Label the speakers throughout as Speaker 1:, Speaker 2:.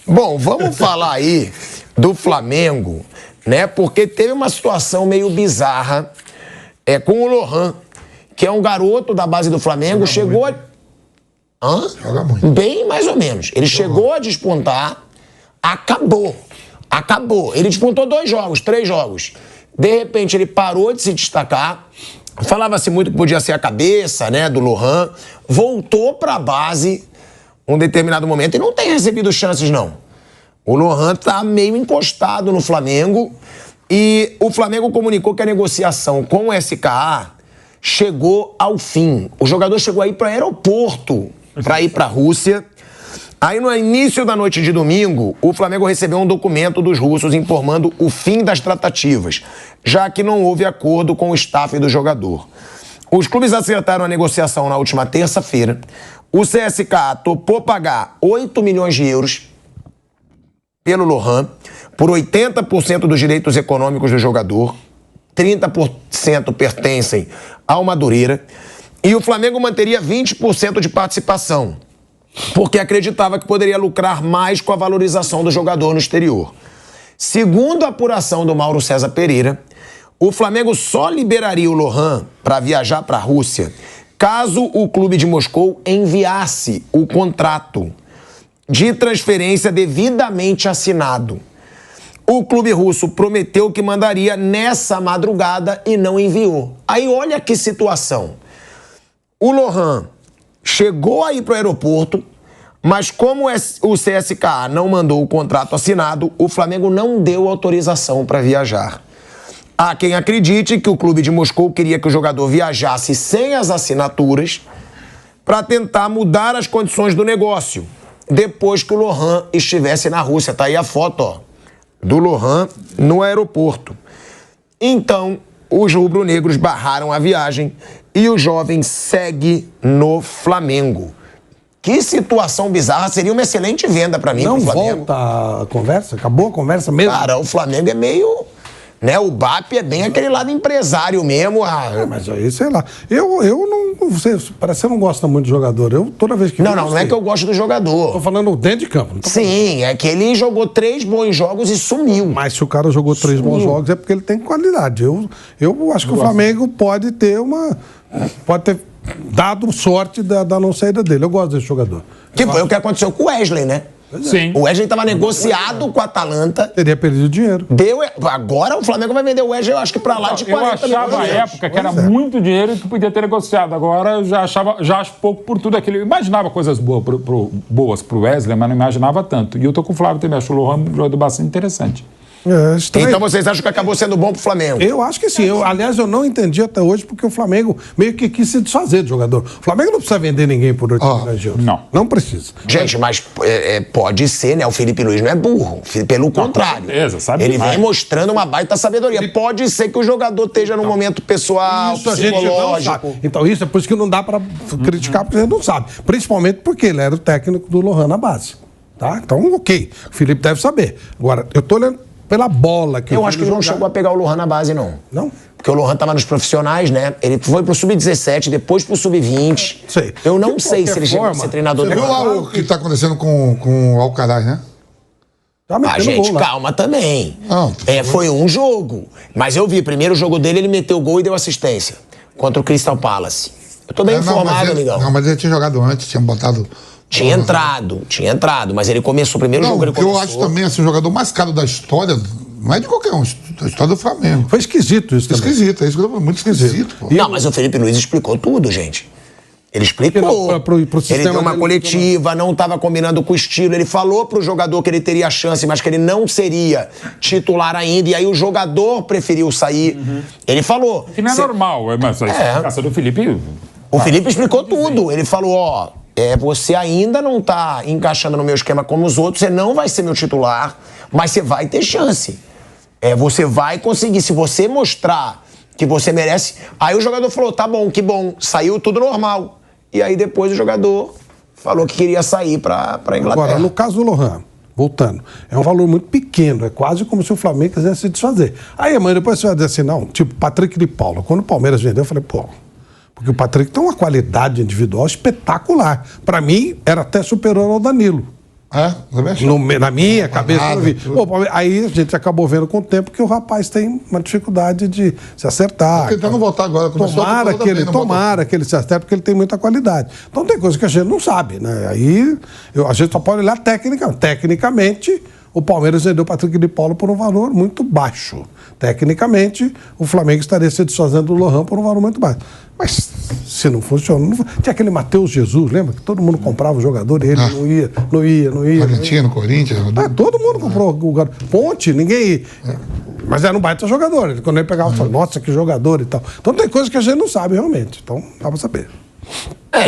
Speaker 1: Bom, vamos falar aí do Flamengo, né? Porque teve uma situação meio bizarra com o Lohan, que é um garoto da base do Flamengo, chegou a...
Speaker 2: Joga muito.
Speaker 1: Bem mais ou menos. Ele chegou a despontar, acabou. Ele despontou 2 jogos, 3 jogos. De repente ele parou de se destacar. Falava-se muito que podia ser a cabeça, né, do Lohan. Voltou pra base um determinado momento e não tem recebido chances, não. O Lohan tá meio encostado no Flamengo e o Flamengo comunicou que a negociação com o SKA chegou ao fim. O jogador chegou aí para o aeroporto para ir para a Rússia. Aí, no início da noite de domingo, o Flamengo recebeu um documento dos russos informando o fim das tratativas, já que não houve acordo com o staff do jogador. Os clubes acertaram a negociação na última terça-feira. O CSKA topou pagar 8 milhões de euros pelo Lohan, por 80% dos direitos econômicos do jogador, 30% pertencem ao Madureira, e o Flamengo manteria 20% de participação, porque acreditava que poderia lucrar mais com a valorização do jogador no exterior. Segundo a apuração do Mauro César Pereira, o Flamengo só liberaria o Lohan para viajar para a Rússia caso o clube de Moscou enviasse o contrato de transferência devidamente assinado. O clube russo prometeu que mandaria nessa madrugada e não enviou. Aí olha que situação. O Lohan chegou aí para o aeroporto, mas como o CSKA não mandou o contrato assinado, o Flamengo não deu autorização para viajar. Há quem acredite que o clube de Moscou queria que o jogador viajasse sem as assinaturas para tentar mudar as condições do negócio, depois que o Lohan estivesse na Rússia. Tá aí a foto, ó, do Lohan no aeroporto. Então, os rubro-negros barraram a viagem e o jovem segue no Flamengo. Que situação bizarra, seria uma excelente venda pra mim.
Speaker 3: Não
Speaker 1: pro Flamengo.
Speaker 3: volta a conversa? Acabou a conversa mesmo?
Speaker 1: Cara, o Flamengo é meio... né, o BAP é bem aquele lado empresário mesmo.
Speaker 3: Mas aí, sei lá. Eu não... Parece que você não gosta muito de jogador. Eu, toda vez que...
Speaker 1: Não é que eu gosto do jogador.
Speaker 3: Tô falando dentro de campo. Não tô
Speaker 1: Sim, é que ele jogou 3 bons jogos e sumiu.
Speaker 3: Mas se o cara jogou 3 bons jogos é porque ele tem qualidade. Eu acho que o Flamengo pode ter dado sorte da não saída dele. Eu gosto desse jogador.
Speaker 1: Que foi o que aconteceu com o Wesley, né?
Speaker 4: Sim.
Speaker 1: O Wesley estava negociado com a Atalanta.
Speaker 3: Teria perdido dinheiro.
Speaker 1: Agora o Flamengo vai vender o Wesley, eu acho que pra lá de 40
Speaker 4: Eu achava à época que era muito dinheiro e que podia ter negociado. Agora eu já acho pouco por tudo aquilo. Eu imaginava coisas boas pro Wesley, mas não imaginava tanto. E eu tô com o Flávio também. Acho o Lohan um jogador bastante interessante.
Speaker 1: Então vocês acham que acabou sendo bom pro Flamengo?
Speaker 3: Eu acho que sim. Aliás, eu não entendi até hoje porque o Flamengo meio que quis se desfazer do jogador. O Flamengo não precisa vender ninguém por 8 milhões de euros. Não precisa.
Speaker 1: Gente, mas pode ser, né? O Felipe Luiz não é burro. Pelo contrário.
Speaker 4: Com certeza, sabe
Speaker 1: ele
Speaker 4: demais.
Speaker 1: vem mostrando uma baita sabedoria. Pode ser que o jogador esteja num momento pessoal,
Speaker 3: Isso a gente não sabe. Então isso é por isso que não dá para criticar, porque a gente não sabe. Principalmente porque ele era o técnico do Lohan na base. Tá? Então, ok. O Felipe deve saber. Agora, eu tô olhando pela bola que
Speaker 1: eu acho que ele não chegou a pegar o Lohan na base, não.
Speaker 3: Não?
Speaker 1: Porque o Lohan estava nos profissionais, né? Ele foi pro Sub-17, depois pro Sub-20.
Speaker 3: Sei.
Speaker 1: Eu não sei se ele chegou a ser treinador do
Speaker 2: Você viu lá
Speaker 1: Lohan.
Speaker 2: o que tá acontecendo com o Alcaraz, né?
Speaker 3: Tá metendo
Speaker 1: Gente,
Speaker 3: gol lá.
Speaker 1: calma também.
Speaker 2: Não,
Speaker 1: foi um jogo. Mas eu vi, primeiro jogo dele, ele meteu gol e deu assistência. Contra o Crystal Palace. Eu tô bem informado, amigão.
Speaker 2: Não, mas ele tinha jogado antes, tinha botado...
Speaker 1: Tinha entrado, mas ele começou o primeiro jogo, ele começou.
Speaker 2: Eu acho também, assim, o jogador mais caro da história, não é de qualquer um, da história do Flamengo.
Speaker 3: Foi esquisito isso também.
Speaker 2: Esquisito, é isso que eu tô falando, muito esquisito, pô.
Speaker 1: Não, mas o Felipe Luiz explicou tudo, gente. Ele explicou.
Speaker 3: Pro
Speaker 1: Ele
Speaker 3: sistema
Speaker 1: deu uma
Speaker 3: dele,
Speaker 1: coletiva, não estava combinando com o estilo. Ele falou pro jogador que ele teria chance, mas que ele não seria titular ainda. E aí o jogador preferiu sair. Ele falou.
Speaker 4: Que não é normal, mas a explicação do Felipe...
Speaker 1: O Felipe explicou tudo. Ele falou, ó... você ainda não tá encaixando no meu esquema como os outros, você não vai ser meu titular, mas você vai ter chance. Você vai conseguir, se você mostrar que você merece... Aí o jogador falou, tá bom, que bom, saiu tudo normal. E aí depois o jogador falou que queria sair pra Inglaterra.
Speaker 3: Agora, no caso do Lohan, voltando, é um valor muito pequeno, é quase como se o Flamengo quisesse se desfazer. Aí amanhã depois você vai dizer assim, não, tipo Patrick de Paula. Quando o Palmeiras vendeu, eu falei, pô... Porque o Patrick tem uma qualidade individual espetacular. Para mim, era até superior ao Danilo. Na minha cabeça, eu vi. Pô, aí a gente acabou vendo com o tempo que o rapaz tem uma dificuldade de se acertar.
Speaker 2: Tá tentando voltar agora.
Speaker 3: Tomara que ele se acerte, porque ele tem muita qualidade. Então tem coisa que a gente não sabe, né? Aí a gente só pode olhar tecnicamente. O Palmeiras vendeu o Patrick de Paula por um valor muito baixo. Tecnicamente, o Flamengo estaria se desfazendo do Lohan por um valor muito baixo. Mas se não funciona... Tinha aquele Matheus Jesus, lembra? Que todo mundo comprava o jogador e ele não ia.
Speaker 2: Argentina, Corinthians...
Speaker 3: todo mundo comprou o garoto. Ponte, ninguém... Mas era um baita jogador. Quando ele pegava, falava, nossa, que jogador e tal. Então tem coisas que a gente não sabe realmente. Então, dá pra saber.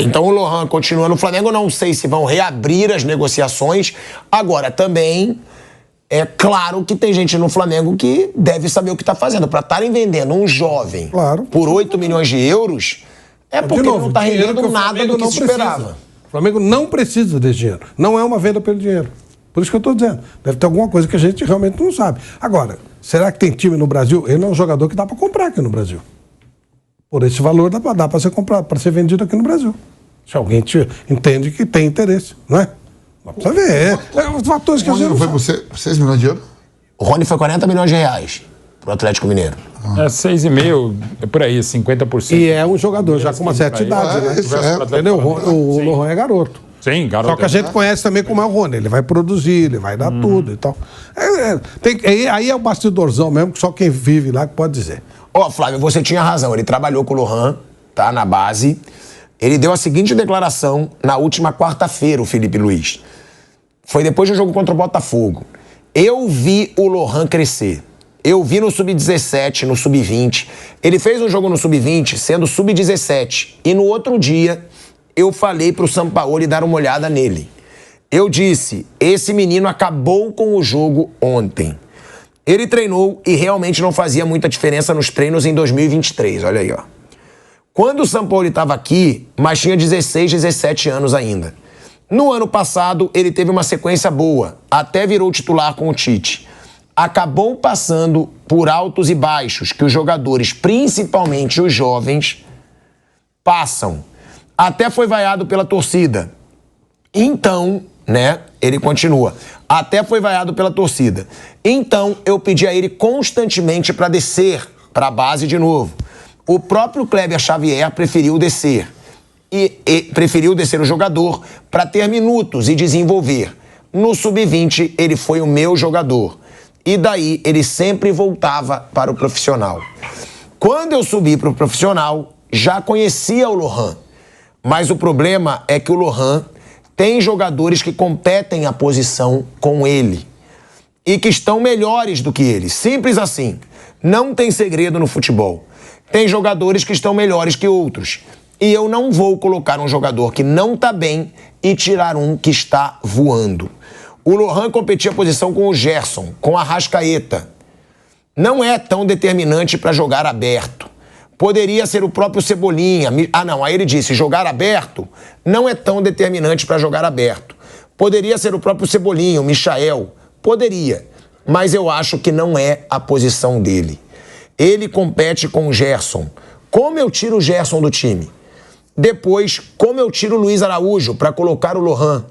Speaker 1: Então o Lohan continua no Flamengo. Não sei se vão reabrir as negociações. Agora, também... É claro que tem gente no Flamengo que deve saber o que está fazendo. Para estarem vendendo um jovem por 8 milhões de euros, porque ele não está rendendo nada do que se esperava.
Speaker 3: O Flamengo não precisa desse dinheiro. Não é uma venda pelo dinheiro. Por isso que eu estou dizendo. Deve ter alguma coisa que a gente realmente não sabe. Agora, será que tem time no Brasil? Ele é um jogador que dá para comprar aqui no Brasil. Por esse valor dá para ser comprado, para ser vendido aqui no Brasil. Se alguém entende que tem interesse, não é? Precisa ver. Os fatores que a gente não
Speaker 2: foi
Speaker 3: sabe.
Speaker 2: por 6 milhões de euros?
Speaker 1: O Rony foi 40 milhões de reais pro Atlético Mineiro.
Speaker 4: 6,5, é por aí, 50%.
Speaker 3: E é um jogador já com uma certa idade, né? Entendeu? O Lohan é garoto.
Speaker 4: Sim, garoto.
Speaker 3: Só que a gente conhece também como é o Rony. Ele vai produzir, ele vai dar tudo e tal. Aí é o bastidorzão mesmo, que só quem vive lá que pode dizer.
Speaker 1: Flávio, você tinha razão. Ele trabalhou com o Lohan, tá, na base. Ele deu a seguinte declaração na última quarta-feira, o Felipe Luiz. Foi depois do jogo contra o Botafogo. Eu vi o Lohan crescer. Eu vi no Sub-17, no Sub-20. Ele fez um jogo no Sub-20 sendo Sub-17. E no outro dia, eu falei pro Sampaoli dar uma olhada nele. Eu disse, esse menino acabou com o jogo ontem. Ele treinou e realmente não fazia muita diferença nos treinos em 2023. Olha aí, ó. Quando o Sampaoli estava aqui, mas tinha 16, 17 anos ainda. No ano passado, ele teve uma sequência boa, até virou titular com o Tite. Acabou passando por altos e baixos que os jogadores, principalmente os jovens, passam. Até foi vaiado pela torcida. Então, né, ele continua. Até foi vaiado pela torcida. Então, eu pedi a ele constantemente para descer para a base de novo. O próprio Kleber Xavier preferiu descer. E preferiu descer o jogador para ter minutos e desenvolver. No Sub-20, ele foi o meu jogador. E daí, ele sempre voltava para o profissional. Quando eu subi para o profissional, já conhecia o Lohan. Mas o problema é que o Lohan tem jogadores que competem a posição com ele. E que estão melhores do que ele. Simples assim. Não tem segredo no futebol. Tem jogadores que estão melhores que outros. E eu não vou colocar um jogador que não está bem e tirar um que está voando. O Lohan competia a posição com o Gerson, com a Arrascaeta. Não é tão determinante para jogar aberto. Poderia ser o próprio Cebolinha. Aí ele disse, jogar aberto não é tão determinante para jogar aberto. Poderia ser o próprio Cebolinha, o Michael. Poderia, mas eu acho que não é a posição dele. Ele compete com o Gerson. Como eu tiro o Gerson do time? Depois, como eu tiro o Luiz Araújo para colocar o Lohan?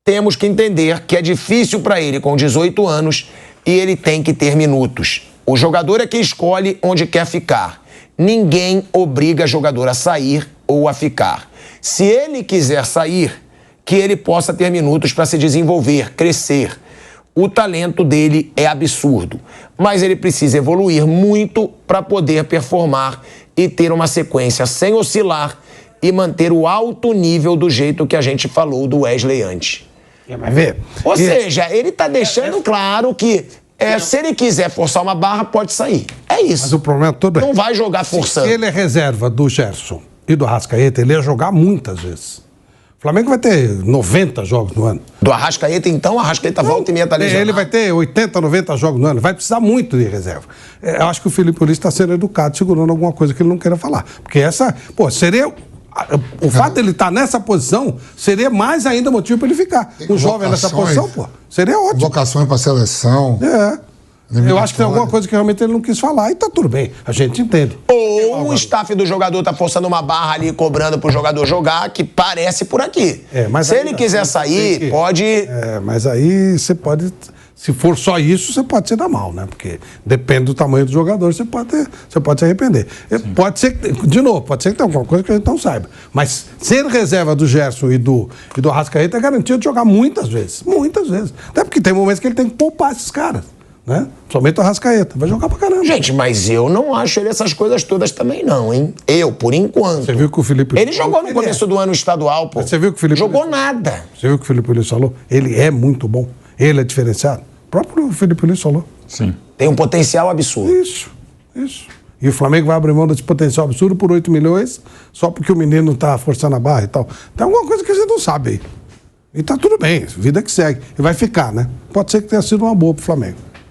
Speaker 1: Temos que entender que é difícil para ele com 18 anos e ele tem que ter minutos. O jogador é que escolhe onde quer ficar. Ninguém obriga jogador a sair ou a ficar. Se ele quiser sair, que ele possa ter minutos para se desenvolver, crescer. O talento dele é absurdo, mas ele precisa evoluir muito para poder performar e ter uma sequência sem oscilar e manter o alto nível do jeito que a gente falou do Wesley antes.
Speaker 3: Vai ver.
Speaker 1: Ou seja, ele está deixando claro que se ele quiser forçar uma barra, pode sair. É isso.
Speaker 3: Mas o problema todo
Speaker 1: não vai jogar forçando.
Speaker 3: Se ele é reserva do Gerson e do Arrascaeta, ele ia jogar muitas vezes. O Flamengo vai ter 90 jogos no ano.
Speaker 1: Do Arrascaeta, então, o Arrascaeta volta e meia tá lesionado.
Speaker 3: Ele vai ter 80, 90 jogos no ano. Vai precisar muito de reserva. Eu acho que o Felipe Luiz está sendo educado, segurando alguma coisa que ele não queira falar. Porque seria... O fato de ele estar nessa posição seria mais ainda motivo para ele ficar. Um jovem nessa posição, seria ótimo.
Speaker 2: Vocações para a seleção.
Speaker 3: Eu acho que tem alguma coisa que realmente ele não quis falar e tá tudo bem. A gente entende.
Speaker 1: Ou o staff do jogador tá forçando uma barra ali, cobrando pro jogador jogar, que parece por aqui.
Speaker 3: Mas
Speaker 1: se
Speaker 3: aí,
Speaker 1: ele quiser sair, pode...
Speaker 3: Mas aí você pode... Se for só isso, você pode se dar mal, né? Porque depende do tamanho do jogador, você pode se arrepender. Pode ser, de novo, pode ser que tenha alguma coisa que a gente não saiba. Mas ser reserva do Gerson e do Arrascaeta é garantia de jogar muitas vezes. Muitas vezes. Até porque tem momentos que ele tem que poupar esses caras, né? Somente o Arrascaeta. Vai jogar pra caramba.
Speaker 1: Gente, mas eu não acho ele essas coisas todas também não, hein? Eu, por enquanto.
Speaker 3: Você viu que o Felipe...
Speaker 1: Ele jogou no começo do ano estadual, pô.
Speaker 3: Você viu que o Felipe...
Speaker 1: Jogou nada.
Speaker 3: Você viu que o Felipe Luiz falou? Ele é muito bom. Ele é diferenciado. O próprio Felipe Luiz falou.
Speaker 4: Sim.
Speaker 1: Tem um potencial absurdo.
Speaker 3: Isso. E o Flamengo vai abrir mão desse potencial absurdo por 8 milhões só porque o menino tá forçando a barra e tal. Tem alguma coisa que a gente não sabe aí. E tá tudo bem, vida que segue. E vai ficar, né? Pode ser que tenha sido uma boa pro Flamengo.